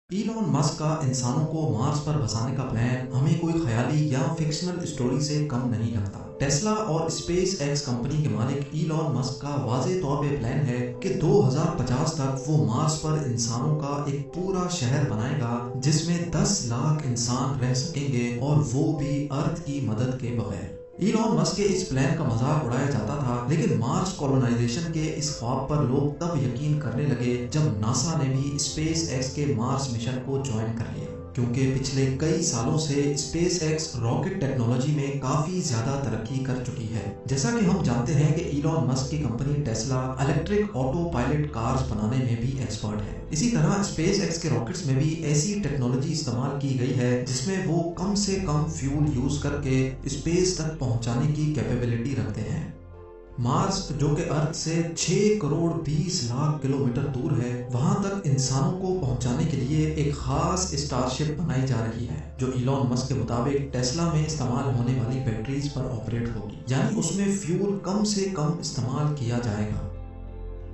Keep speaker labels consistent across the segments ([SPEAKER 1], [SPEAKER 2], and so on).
[SPEAKER 1] Elon Musk کا انسانوں کو مارس پر بسانے کا پلان ہمیں کوئی خیالی یا فکشنل اسٹوری سے کم نہیں لگتا۔ ٹیسلا اور اسپیس ایکس کمپنی کے مالک ایلون مسک کا واضح طور پہ پلان ہے کہ 2050 تک وہ مارس پر انسانوں کا ایک پورا شہر بنائے گا جس میں 10 لاکھ انسان رہ سکیں گے، اور وہ بھی ارتھ کی مدد کے بغیر۔ ایلون مسک کے اس پلان کا مذاق اڑایا جاتا تھا، لیکن مارس کولونائزیشن کے اس خواب پر لوگ تب یقین کرنے لگے جب ناسا نے بھی اسپیس ایکس کے مارس مشن کو جوائن کر لیا، کیونکہ پچھلے کئی سالوں سے اسپیس ایکس راکٹ ٹیکنالوجی میں کافی زیادہ ترقی کر چکی ہے۔ جیسا کہ ہم جانتے ہیں کہ ایلون مسک کی company Tesla electric auto pilot cars بنانے میں بھی ایکسپرٹ ہے۔ اسی طرح اسپیس ایکس کے راکٹس میں بھی ایسی ٹیکنالوجی استعمال کی گئی ہے جس میں وہ کم سے کم فیول یوز کر کے اسپیس تک پہنچانے کی کیپیبلٹی رکھتے ہیں۔ مارس جو کہ ارتھ سے 6 کروڑ 20 لاکھ کلومیٹر دور ہے، وہاں تک انسانوں کو پہنچانے کے لیے ایک خاص اسٹار شپ بنائی جا رہی ہے جو ایلون مسک کے مطابق ٹیسلا میں استعمال ہونے والی بیٹریز پر آپریٹ ہوگی، یعنی اس میں فیول کم سے کم استعمال کیا جائے گا۔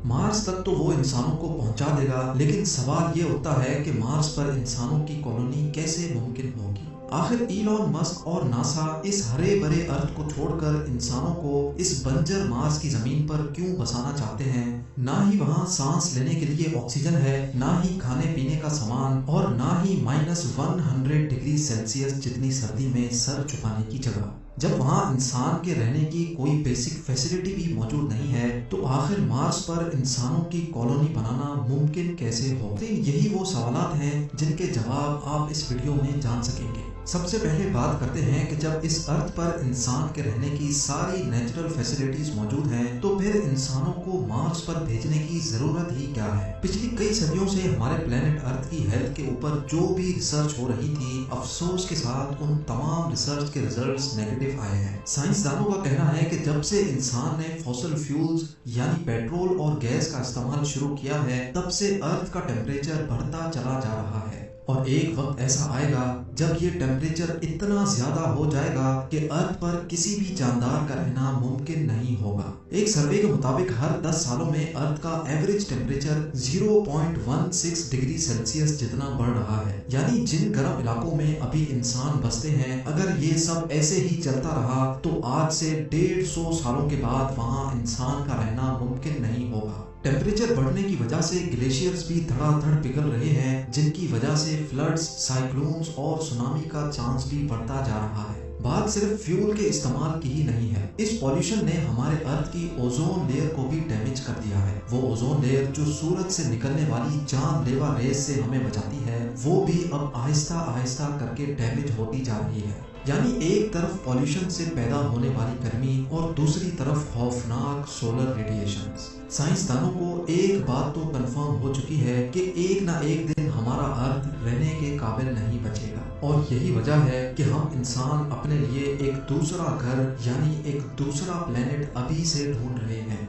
[SPEAKER 1] مارس تک تو وہ انسانوں کو پہنچا دے گا، لیکن سوال یہ اٹھتا ہے کہ مارس پر انسانوں کی کالونی کیسے ممکن ہوگی؟ آخر ایلون مسک اور ناسا اس ہرے بھرے ارتھ کو چھوڑ کر انسانوں کو اس بنجر مارس کی زمین پر کیوں بسانا چاہتے ہیں؟ نہ ہی وہاں سانس لینے کے لیے آکسیجن ہے، نہ ہی کھانے پینے کا سامان، اور نہ ہی -100 ڈگری سیلسیس جتنی سردی میں سر چھپانے کی جگہ۔ جب وہاں انسان کے رہنے کی کوئی بیسک فیسلٹی بھی موجود نہیں ہے تو آخر مارس پر انسانوں کی کالونی بنانا ممکن کیسے ہو؟ یہی وہ سوالات ہیں جن کے جواب آپ اس ویڈیو میں جان سکیں گے۔ سب سے پہلے بات کرتے ہیں کہ جب اس ارتھ پر انسان کے رہنے کی ساری نیچرل فیسلٹیز موجود ہیں تو پھر انسانوں کو مارس پر بھیجنے کی ضرورت ہی کیا ہے؟ پچھلی کئی صدیوں سے ہمارے پلانٹ ارتھ کی ہیلتھ کے اوپر جو بھی ریسرچ ہو رہی تھی، افسوس کے ساتھ ان تمام ریسرچ کے ریزلٹس نیگیٹو آئے ہیں۔ سائنسدانوں کا کہنا ہے کہ جب سے انسان نے فوسل فیولز یعنی پیٹرول اور گیس کا استعمال شروع کیا ہے، تب سے ارتھ کا ٹیمپریچر بڑھتا چلا جا رہا ہے، اور ایک وقت ایسا آئے گا جب یہ ٹیمپریچر اتنا زیادہ ہو جائے گا کہ ارتھ پر کسی بھی جاندار کا رہنا ممکن نہیں ہوگا۔ ایک سروے کے مطابق ہر 10 سالوں میں ارتھ کا ایوریج ٹیمپریچر 0.16 ڈگری سیلسیس جتنا بڑھ رہا ہے، یعنی جن گرم علاقوں میں ابھی انسان بستے ہیں، اگر یہ سب ایسے ہی چلتا رہا تو آج سے 150 سالوں کے بعد وہاں انسان کا رہنا ممکن نہیں ہوگا۔ ٹیمپریچر بڑھنے کی وجہ سے گلیشیئرز بھی دھڑا دھڑ پگھل رہے ہیں، جن کی وجہ سے فلڈز، سائیکلونز اور سونامی کا چانس بھی بڑھتا جا رہا ہے۔ بات صرف فیول کے استعمال کی ہی نہیں ہے، اس پولیوشن نے ہمارے ارتھ کی اوزون لیئر کو بھی ڈیمیج کر دیا ہے۔ وہ اوزون لیئر جو سورج سے نکلنے والی جان لیوا ریز سے ہمیں بچاتی ہے، وہ بھی اب آہستہ آہستہ کر کے ڈیمیج ہوتی جا رہی ہے۔ یعنی ایک طرف پولیوشن سے پیدا ہونے والی گرمی اور دوسری طرف خوفناک سولر ریڈیشنز۔ سائنسدانوں کو ایک بات تو کنفرم ہو چکی ہے کہ ایک نہ ایک دن ہمارا ارتھ رہنے کے قابل نہیں بچے گا، اور یہی وجہ ہے کہ ہم انسان اپنے لیے ایک دوسرا گھر یعنی ایک دوسرا پلانٹ ابھی سے ڈھونڈ رہے ہیں۔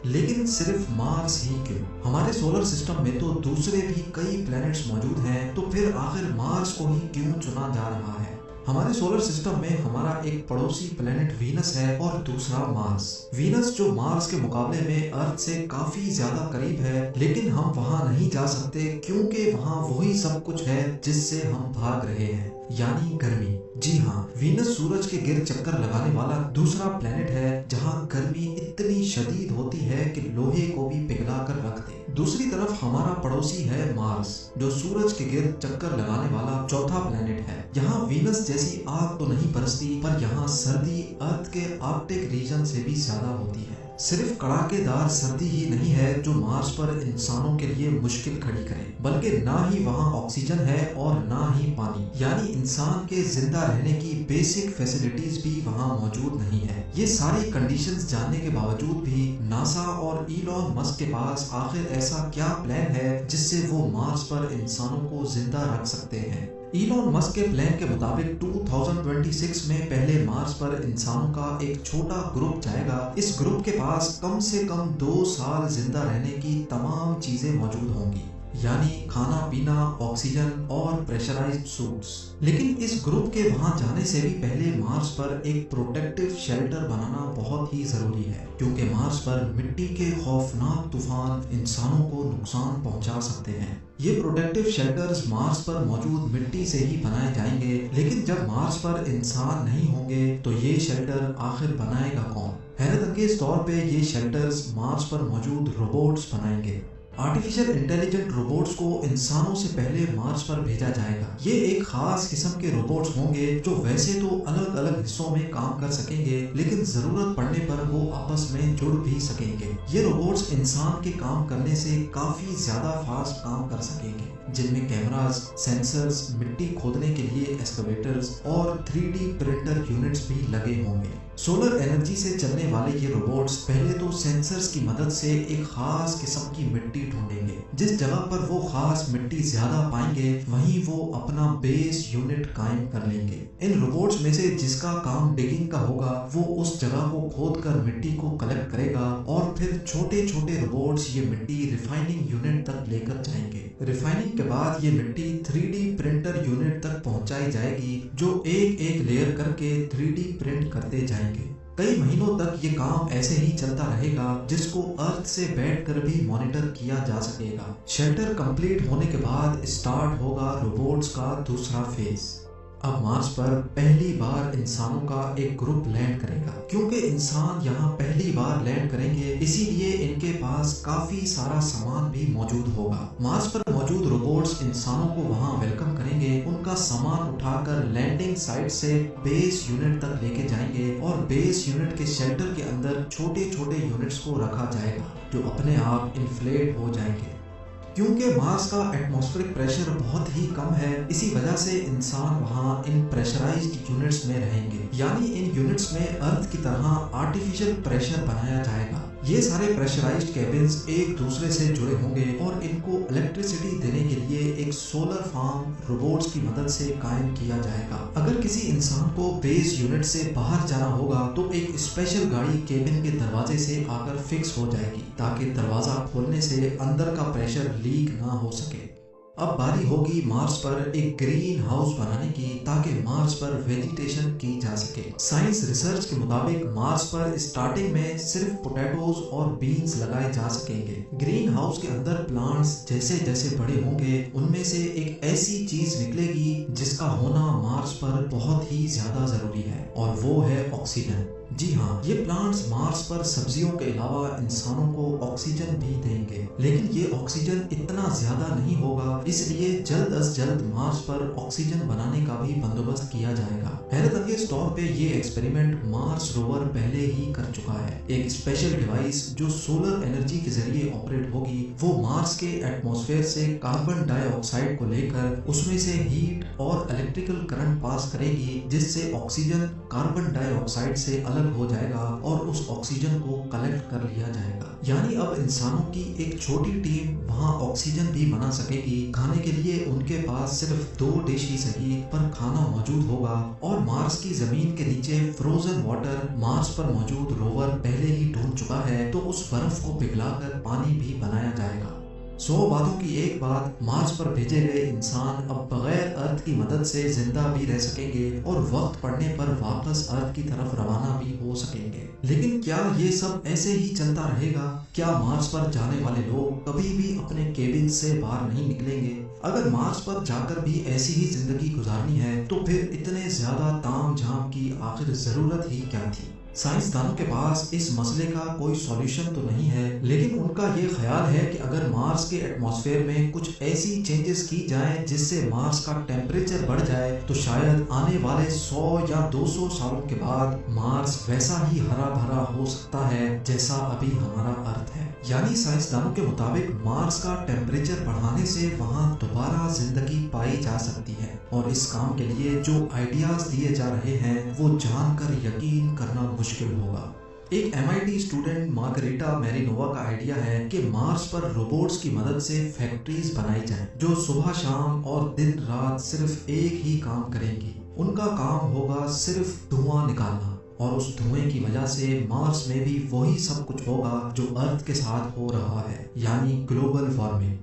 [SPEAKER 1] لیکن صرف مارس ہی کیوں؟ ہمارے سولر سسٹم میں تو دوسرے بھی کئی پلانٹس موجود ہیں، تو پھر آخر مارس کو ہی کیوں چنا جا رہا ہے؟ ہمارے سولر سسٹم میں ہمارا ایک پڑوسی پلانٹ وینس ہے اور دوسرا مارس۔ وینس جو مارس کے مقابلے میں ارتھ سے کافی زیادہ قریب ہے، لیکن ہم وہاں نہیں جا سکتے کیونکہ وہاں وہی سب کچھ ہے جس سے ہم بھاگ رہے ہیں، یعنی گرمی۔ جی ہاں، وینس سورج کے گرد چکر لگانے والا دوسرا پلانٹ ہے جہاں گرمی اتنی شدید ہوتی ہے کہ لوہے کو بھی پگھلا کر رکھ دے۔ دوسری طرف ہمارا پڑوسی ہے مارس، جو سورج کے گرد چکر لگانے والا چوتھا پلانٹ ہے۔ یہاں وینس جیسی آگ تو نہیں برستی، پر یہاں سردی ارتھ کے آرکٹک ریجن سے بھی زیادہ ہوتی ہے۔ صرف کڑاکے دار سردی ہی نہیں ہے جو مارس پر انسانوں کے لیے مشکل کھڑی کرے، بلکہ نہ ہی وہاں آکسیجن ہے اور نہ ہی پانی، یعنی انسان کے زندہ رہنے کی بیسک فیسلٹیز بھی وہاں موجود نہیں ہے۔ یہ ساری کنڈیشنز جاننے کے باوجود بھی ناسا اور ایلون مسک کے پاس آخر ایسا کیا پلان ہے جس سے وہ مارس پر انسانوں کو زندہ رکھ سکتے ہیں؟ ایلون مسک کے پلان کے مطابق 2026 میں پہلے مارس پر انسانوں کا ایک چھوٹا گروپ جائے گا۔ اس گروپ کے پاس کم سے کم 2 سال زندہ رہنے کی تمام چیزیں موجود ہوں گی۔ यानी खाना पीना, ऑक्सीजन और प्रेशराइज्ड सूट्स। लेकिन इस ग्रुप के वहां जाने से भी पहले मार्स पर एक प्रोटेक्टिव शेल्टर बनाना बहुत ही जरूरी है, क्योंकि मार्स पर मिट्टी के खौफनाक तूफान इंसानों को नुकसान पहुंचा सकते हैं। ये प्रोटेक्टिव शेल्टर्स मार्स पर मौजूद मिट्टी से ही बनाए जाएंगे, लेकिन जब मार्स पर इंसान नहीं होंगे तो ये शेल्टर आखिर बनाएगा कौन? हैरत अंगेज तौर पे ये शेल्टर्स मार्स पर मौजूद रोबोट्स बनाएंगे। आर्टिफिशियल इंटेलिजेंट रोबोट्स को इंसानों से पहले मार्स पर भेजा जाएगा। ये एक खास किस्म के रोबोट्स होंगे जो वैसे तो अलग अलग हिस्सों में काम कर सकेंगे, लेकिन जरूरत पड़ने पर वो आपस में जुड़ भी सकेंगे। ये रोबोट्स इंसान के काम करने से काफी ज्यादा फास्ट काम कर सकेंगे, जिनमें कैमरास, सेंसर्स, मिट्टी खोदने के लिए एक्सकवेटर्स और 3D प्रिंटर यूनिट्स भी लगे होंगे। सोलर एनर्जी से चलने वाले ये रोबोट्स पहले तो सेंसर्स की मदद से एक खास किस्म की मिट्टी ढूंढेंगे। जिस जगह पर वो खास मिट्टी ज्यादा पाएंगे वहीं वो अपना बेस यूनिट कायम कर लेंगे। इन रोबोट्स में से जिसका काम डिगिंग का होगा वो उस जगह को खोद कर मिट्टी को कलेक्ट करेगा और फिर छोटे छोटे रोबोट्स ये मिट्टी रिफाइनिंग यूनिट तक लेकर जाएंगे। रिफाइनिंग के बाद ये मिट्टी 3D प्रिंटर यूनिट तक पहुंचाई जाएगी, जो एक एक लेयर करके 3D प्रिंट करते जाएंगे। कई महीनों तक ये काम ऐसे ही चलता रहेगा, जिसको अर्थ से बैठकर भी मॉनिटर किया जा सकेगा। शेल्टर कंप्लीट होने के बाद स्टार्ट होगा रोबोट्स का दूसरा फेज। अब मार्स पर पहली बार इंसानों का एक ग्रुप लैंड करेगा। क्योंकि इंसान यहाँ पहली बार लैंड करेंगे, इसीलिए इनके पास काफी सारा सामान भी मौजूद होगा। मार्स पर मौजूद रोबोट्स इंसानों को वहाँ वेलकम करेंगे, उनका सामान उठाकर लैंडिंग साइट से बेस यूनिट तक लेके जाएंगे और बेस यूनिट के शेल्टर के अंदर छोटे छोटे यूनिट्स को रखा जाएगा, जो अपने आप इन्फ्लेट हो जाएंगे। क्योंकि मार्स का एटमॉस्फेरिक प्रेशर बहुत ही कम है, इसी वजह से इंसान वहाँ इन प्रेशराइज्ड यूनिट्स में रहेंगे। यानी इन यूनिट्स में अर्थ की तरह आर्टिफिशियल प्रेशर बनाया जाएगा। ये सारे प्रेशराइज्ड केबिन्स एक दूसरे से जुड़े होंगे और इनको इलेक्ट्रिसिटी देने के लिए एक सोलर फार्म रोबोट्स की मदद से कायम किया जाएगा। अगर किसी इंसान को बेस यूनिट से बाहर जाना होगा तो एक स्पेशल गाड़ी केबिन के दरवाजे से आकर फिक्स हो जाएगी, ताकि दरवाजा खोलने से अंदर का प्रेशर लीक ना हो सके। अब बारी होगी मार्स पर एक ग्रीन हाउस बनाने की, ताकि मार्स पर वेजिटेशन की जा सके। साइंस रिसर्च के मुताबिक मार्स पर स्टार्टिंग में सिर्फ पोटैटोज और बीन्स लगाए जा सकेंगे। ग्रीन हाउस के अंदर प्लांट्स जैसे जैसे बड़े होंगे, उनमें से एक ऐसी चीज निकलेगी जिसका होना मार्स पर बहुत ही ज्यादा जरूरी है, और वो है ऑक्सीजन। जी हाँ, ये प्लांट्स मार्स पर सब्जियों के अलावा इंसानों को ऑक्सीजन भी देंगे, लेकिन ये ऑक्सीजन इतना ज्यादा नहीं होगा, इसलिए जल्द अज जल्द मार्स पर ऑक्सीजन बनाने का भी बंदोबस्त किया जाएगा। हैरत अंगेज तौर पे ये एक्सपेरिमेंट मार्स रोवर पहले ही कर चुका है। एक स्पेशल डिवाइस जो सोलर एनर्जी के जरिए ऑपरेट होगी, वो मार्स के एटमॉस्फेयर से कार्बन डाइऑक्साइड को लेकर उसमें से हीट और इलेक्ट्रिकल करंट पास करेगी, जिससे ऑक्सीजन कार्बन डाइऑक्साइड से अलग हो जाएगा और उस ऑक्सीजन को कलेक्ट कर लिया जाएगा। यानी अब इंसानों की एक छोटी टीम वहाँ ऑक्सीजन भी बना सकेगी। खाने के लिए उनके पास सिर्फ 2 डिश ही सही, पर खाना मौजूद होगा। और मार्स की जमीन के नीचे फ्रोजन वाटर मार्स पर मौजूद रोवर पहले ही ढूंढ चुका है, तो उस बर्फ को पिघलाकर पानी भी बनाया जाएगा। 100 बातों की एक बात, मार्स पर भेजे गए इंसान अब बगैर अर्थ की मदद से जिंदा भी रह सकेंगे और वक्त पड़ने पर वापस अर्थ की तरफ रवाना भी हो सकेंगे। लेकिन क्या ये सब ऐसे ही चलता रहेगा? क्या मार्स पर जाने वाले लोग कभी भी अपने केबिन से बाहर नहीं निकलेंगे? अगर मार्स पर जाकर भी ऐसी ही जिंदगी गुजारनी है, तो फिर इतने ज्यादा ताम झाम की आखिर जरूरत ही क्या थी? साइंसदानों के पास इस मसले का कोई सॉल्यूशन तो नहीं है, लेकिन उनका ये ख्याल है कि अगर मार्स के एटमॉस्फेयर में कुछ ऐसी चेंजेस की जाएं जिससे मार्स का टेम्परेचर बढ़ जाए, तो शायद आने वाले 100 या 200 सालों के बाद मार्स वैसा ही हरा भरा हो सकता है जैसा अभी हमारा अर्थ है। यानी साइंसदानों के मुताबिक मार्स का टेम्परेचर बढ़ाने से वहाँ दोबारा जिंदगी पाई जा सकती है, और इस काम के लिए जो आइडियाज दिए जा रहे हैं वो जानकर यकीन करना मुश्किल होगा। एक MIT स्टूडेंट मार्गरेटा मैरिनोवा का आइडिया है कि मार्स पर रोबोट्स की मदद से फैक्ट्रीज बनाई जाएं, जो सुबह शाम और दिन रात सिर्फ एक ही काम करेंगी। उनका काम होगा सिर्फ धुआं निकालना, और उस धुएं की वजह से मार्स में भी वही सब कुछ होगा जो अर्थ के साथ हो रहा है, यानी ग्लोबल वार्मिंग।